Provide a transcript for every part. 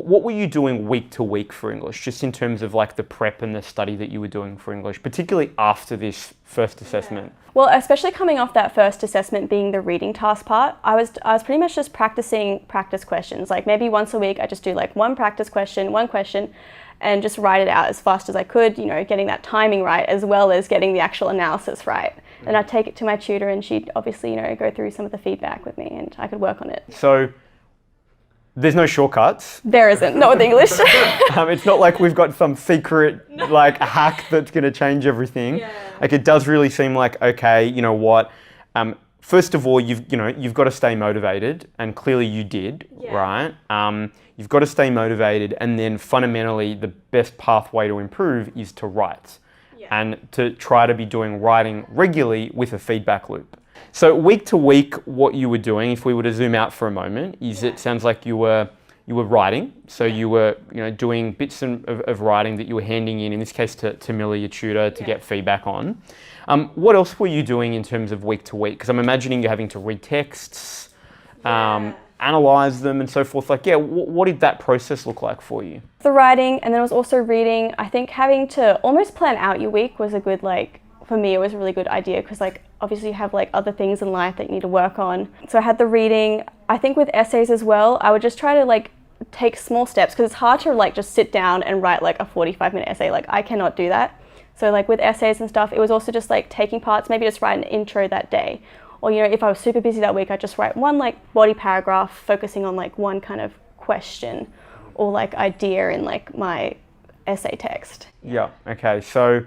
what were you doing week to week for English, just in terms of like the prep and the study that you were doing for English, particularly after this first assessment? Well, especially coming off that first assessment being the reading task part, I was pretty much just practicing practice questions. Like maybe once a week, I just do like one practice question, and just write it out as fast as I could, you know, getting that timing right as well as getting the actual analysis right. And I'd take it to my tutor and she'd obviously, you know, go through some of the feedback with me and I could work on it. So there's no shortcuts. There isn't, not with English. It's not like we've got some secret like hack that's going to change everything. Yeah. Like it does really seem like, okay, you know what? First of all, you've got to stay motivated, and clearly you did, right? You've got to stay motivated, and then fundamentally the best pathway to improve is to write, and to try to be doing writing regularly with a feedback loop. So week to week, what you were doing, if we were to zoom out for a moment, is it sounds like you were writing. So you were doing bits of writing that you were handing in this case to Millie, your tutor, to get feedback on. What else were you doing in terms of week to week? Because I'm imagining you're having to read texts, analyze them and so forth. Like, what did that process look like for you? The writing, and then I was also reading. I think having to almost plan out your week was a good, for me, it was a really good idea because obviously you have other things in life that you need to work on. So I had the reading. I think with essays as well, I would just try to take small steps because it's hard to just sit down and write a 45-minute essay. I cannot do that. So with essays and stuff, it was also just taking parts, maybe just write an intro that day. Or if I was super busy that week, I'd just write one body paragraph focusing on one kind of question or idea in my essay text. Yeah, okay. So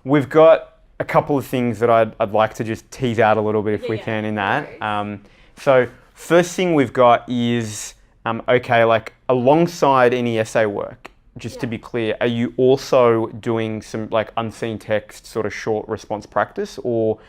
we've got a couple of things that I'd like to just tease out a little bit if we can in that. So first thing we've got is, alongside any essay work, just to be clear, are you also doing some unseen text sort of short response practice, or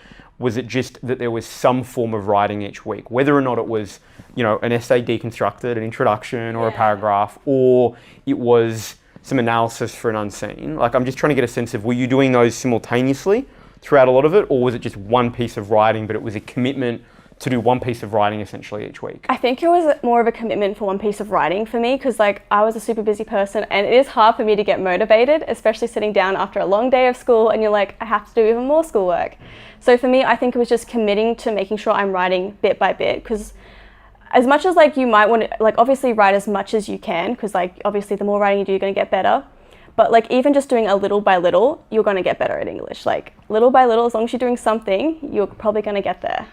was it just that there was some form of writing each week, whether or not it was, an essay deconstructed, an introduction or a paragraph, or it was some analysis for an unseen? I'm just trying to get a sense of, were you doing those simultaneously throughout a lot of it, or was it just one piece of writing, but it was a commitment to do one piece of writing essentially each week? I think it was more of a commitment for one piece of writing for me because I was a super busy person and it is hard for me to get motivated, especially sitting down after a long day of school and you're I have to do even more schoolwork. So for me, I think it was just committing to making sure I'm writing bit by bit, because as much as you might want to obviously write as much as you can, because obviously the more writing you do, you're going to get better. But even just doing a little by little, you're going to get better at English. Little by little, as long as you're doing something, you're probably going to get there.